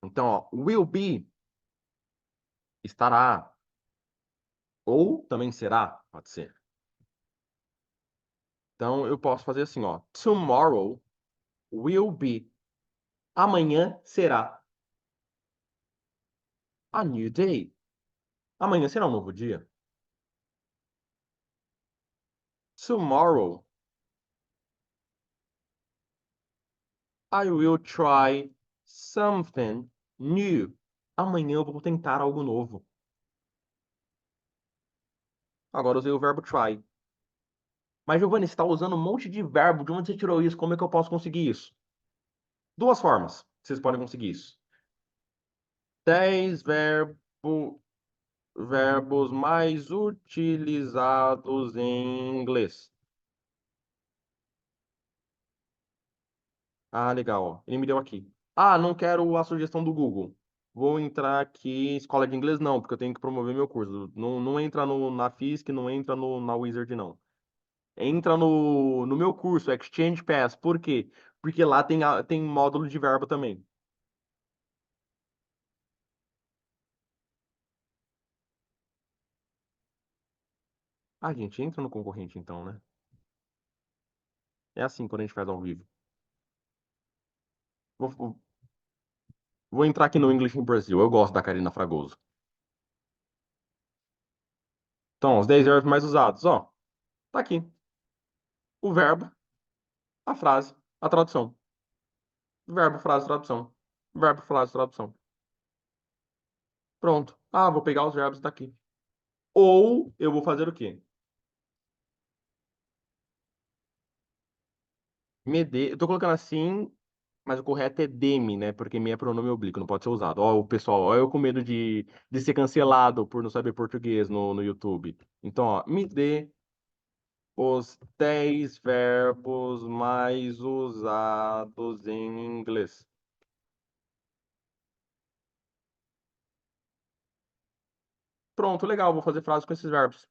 Então, ó, will be estará. Ou também será, pode ser. Então, eu posso fazer assim, ó. Tomorrow will be. Amanhã será a new day. Amanhã será um novo dia. Tomorrow I will try something new. Amanhã eu vou tentar algo novo. Agora eu usei o verbo try. Mas, Giovanni, você está usando um monte de verbo. De onde você tirou isso? Como é que eu posso conseguir isso? Duas formas vocês podem conseguir isso. 10 verbos mais utilizados em inglês. Ah, legal. Ó. Ele me deu aqui. Ah, não quero a sugestão do Google. Vou entrar aqui, escola de inglês, não, porque eu tenho que promover meu curso. Não, não entra na FISC, não entra na Wizard, não. Entra no meu curso, Exchange Pass. Por quê? Porque lá tem módulo de verbo também. Ah, gente, entra no concorrente então, né? É assim quando a gente faz ao vivo. Vou, vou entrar aqui no English in Brasil. Eu gosto da Karina Fragoso. Então, os 10 verbos mais usados, ó. Tá aqui. O verbo, a frase, a tradução. Verbo, frase, tradução. Verbo, frase, tradução. Pronto. Ah, vou pegar os verbos daqui. Ou eu vou fazer o quê? Eu tô colocando assim, mas o correto é deme, né? Porque me é pronome oblíquo, não pode ser usado. Ó, o pessoal, ó, eu com medo de ser cancelado por não saber português no YouTube. Então, ó, me dê os 10 verbos mais usados em inglês. Pronto, legal, vou fazer frases com esses verbos.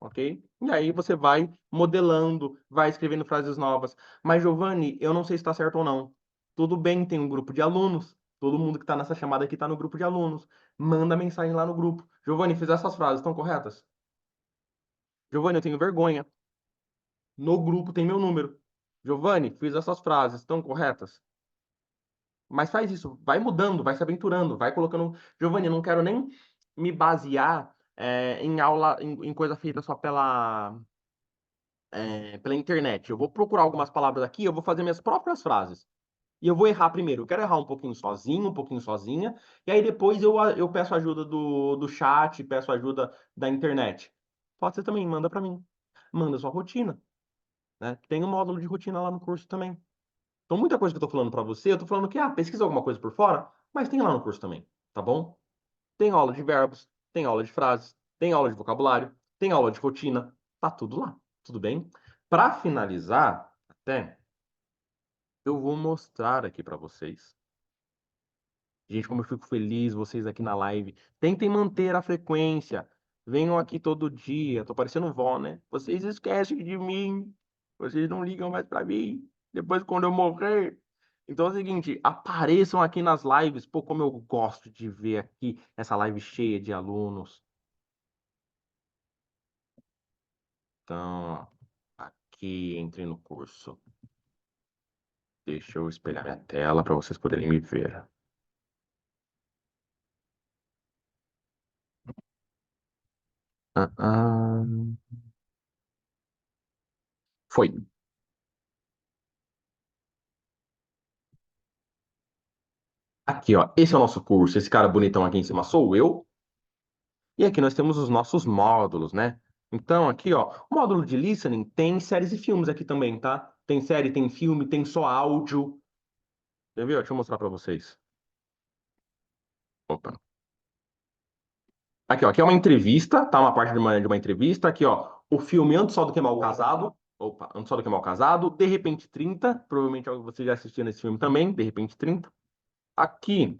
Ok? E aí você vai modelando, vai escrevendo frases novas. Mas, Giovanni, eu não sei se está certo ou não. Tudo bem, tem um grupo de alunos. Todo mundo que está nessa chamada aqui está no grupo de alunos. Manda mensagem lá no grupo. Giovanni, fiz essas frases, estão corretas? Giovanni, eu tenho vergonha. No grupo tem meu número. Giovanni, fiz essas frases, estão corretas? Mas faz isso, vai mudando, vai se aventurando, vai colocando. Giovanni, eu não quero nem me basear em aula, em coisa feita só pela internet. Eu vou procurar algumas palavras aqui, eu vou fazer minhas próprias frases. E eu vou errar primeiro. Eu quero errar um pouquinho sozinho, um pouquinho sozinha. E aí depois eu peço ajuda do chat, peço ajuda da internet. Pode ser também, manda para mim. Manda sua rotina, né? Tem um módulo de rotina lá no curso também. Então, muita coisa que eu tô falando para você, eu tô falando que, pesquisa alguma coisa por fora, mas tem lá no curso também, tá bom? Tem aula de verbos, tem aula de frases, tem aula de vocabulário, tem aula de rotina, tá tudo lá, tudo bem? Para finalizar, até eu vou mostrar aqui para vocês. Gente, como eu fico feliz vocês aqui na live. Tentem manter a frequência. Venham aqui todo dia. Tô parecendo vó, né? Vocês esquecem de mim. Vocês não ligam mais para mim. Depois, quando eu morrer. Então é o seguinte, apareçam aqui nas lives. Pô, como eu gosto de ver aqui essa live cheia de alunos. Então, ó, aqui entrei no curso. Deixa eu espelhar minha tela para vocês poderem me ver. Ah, ah. Foi. Aqui, ó. Esse é o nosso curso. Esse cara bonitão aqui em cima sou eu. E aqui nós temos os nossos módulos, né? Então, aqui, ó, o módulo de listening tem séries e filmes aqui também, tá? Tem série, tem filme, tem só áudio. Quer ver? Deixa eu mostrar pra vocês. Opa. Aqui, ó, aqui é uma entrevista, tá? Uma parte de uma entrevista. Aqui, ó, o filme Antes Só do Que Mal Casado. Opa, Antes Só do Que Mal Casado. De Repente 30. Provavelmente você já assistiu nesse filme também, De Repente 30. Aqui,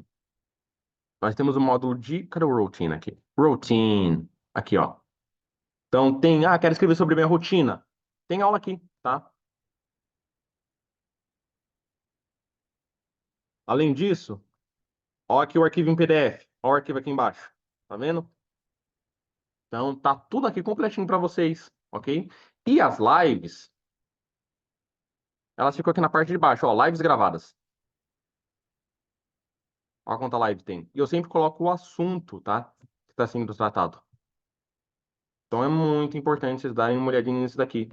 nós temos o módulo de. Cadê o routine aqui? Routine. Aqui, ó. Então tem. Ah, quero escrever sobre minha rotina. Tem aula aqui, tá? Além disso, ó aqui o arquivo em PDF. Ó o arquivo aqui embaixo. Tá vendo? Então tá tudo aqui completinho para vocês, ok? E as lives, elas ficam aqui na parte de baixo, ó, lives gravadas. Ó quanta live tem. E eu sempre coloco o assunto, tá? Que está sendo tratado. Então é muito importante vocês darem uma olhadinha nisso daqui.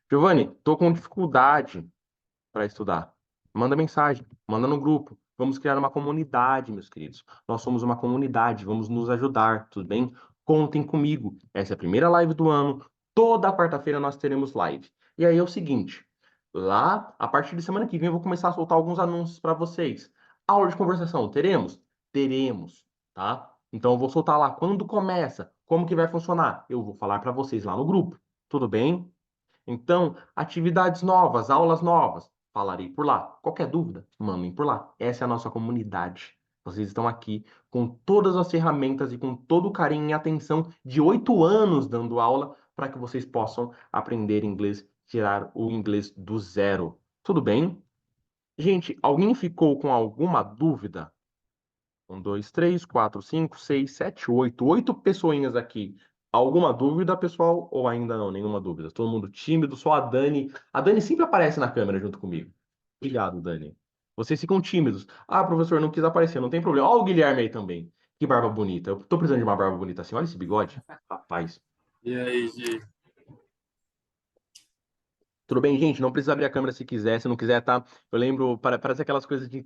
Giovanni, tô com dificuldade para estudar. Manda mensagem, manda no grupo. Vamos criar uma comunidade, meus queridos. Nós somos uma comunidade, vamos nos ajudar, tudo bem? Contem comigo. Essa é a primeira live do ano. Toda quarta-feira nós teremos live. E aí é o seguinte, lá, a partir de semana que vem, eu vou começar a soltar alguns anúncios para vocês. Aula de conversação, teremos? Teremos, tá? Então eu vou soltar lá quando começa, como que vai funcionar. Eu vou falar para vocês lá no grupo. Tudo bem? Então, atividades novas, aulas novas, falarei por lá. Qualquer dúvida, mandem por lá. Essa é a nossa comunidade. Vocês estão aqui com todas as ferramentas e com todo o carinho e atenção de 8 anos dando aula para que vocês possam aprender inglês, tirar o inglês do zero. Tudo bem? Gente, alguém ficou com alguma dúvida? Um, dois, três, quatro, cinco, seis, sete, oito. 8 pessoinhas aqui. Alguma dúvida, pessoal? Ou ainda não? Nenhuma dúvida. Todo mundo tímido, só a Dani. A Dani sempre aparece na câmera junto comigo. Obrigado, Dani. Vocês ficam tímidos. Ah, professor, não quis aparecer, não tem problema. Olha o Guilherme aí também. Que barba bonita. Eu tô precisando de uma barba bonita assim. Olha esse bigode. Rapaz. E aí, Gi? Tudo bem, gente? Não precisa abrir a câmera se quiser. Se não quiser, tá? Eu lembro, parece aquelas coisas de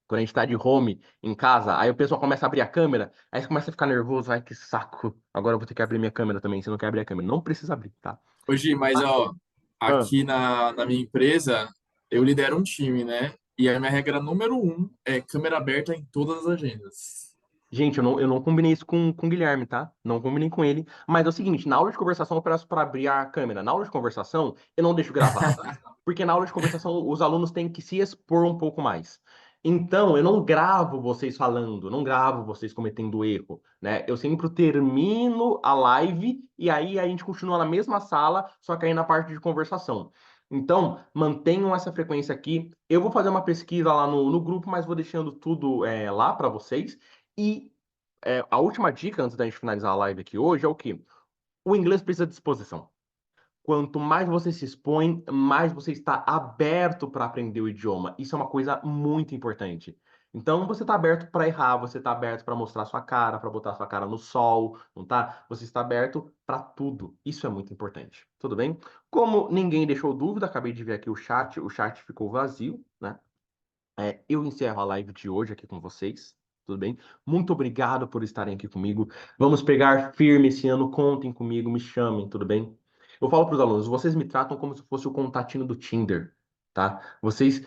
quando a gente tá de home em casa, aí o pessoal começa a abrir a câmera, aí você começa a ficar nervoso, ai que saco. Agora eu vou ter que abrir minha câmera também. Você não quer abrir a câmera? Não precisa abrir, tá? Ô, Gi, mas ó, Ah, aqui na minha empresa, eu lidero um time, né? E a minha regra número um é câmera aberta em todas as agendas. gente, eu não combinei isso com o Guilherme, tá? Não combinei com ele. Mas é o seguinte, na aula de conversação eu peço para abrir a câmera. Na aula de conversação, eu não deixo gravado. Porque na aula de conversação os alunos têm que se expor um pouco mais. Então, eu não gravo vocês falando, não gravo vocês cometendo erro, né? Eu sempre termino a live e aí a gente continua na mesma sala, só que aí na parte de conversação. Então, mantenham essa frequência aqui. Eu vou fazer uma pesquisa lá no grupo, mas vou deixando tudo lá para vocês. E a última dica, antes da gente finalizar a live aqui hoje, é o quê? O inglês precisa de disposição. Quanto mais você se expõe, mais você está aberto para aprender o idioma. Isso é uma coisa muito importante. Então, você está aberto para errar, você está aberto para mostrar sua cara, para botar sua cara no sol, não tá? Você está aberto para tudo. Isso é muito importante. Tudo bem? Como ninguém deixou dúvida, acabei de ver aqui o chat ficou vazio, né? Eu encerro a live de hoje aqui com vocês, tudo bem? Muito obrigado por estarem aqui comigo. Vamos pegar firme esse ano, contem comigo, me chamem, tudo bem? Eu falo para os alunos, vocês me tratam como se fosse o contatinho do Tinder, tá? Vocês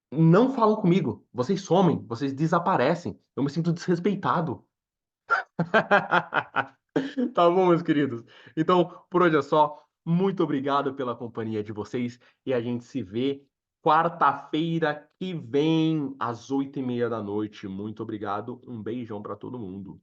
não falam comigo, vocês somem, vocês desaparecem. Eu me sinto desrespeitado. Tá bom, meus queridos? Então, por hoje é só. Muito obrigado pela companhia de vocês e a gente se vê quarta-feira que vem, às 8h30 da noite. Muito obrigado. Um beijão para todo mundo.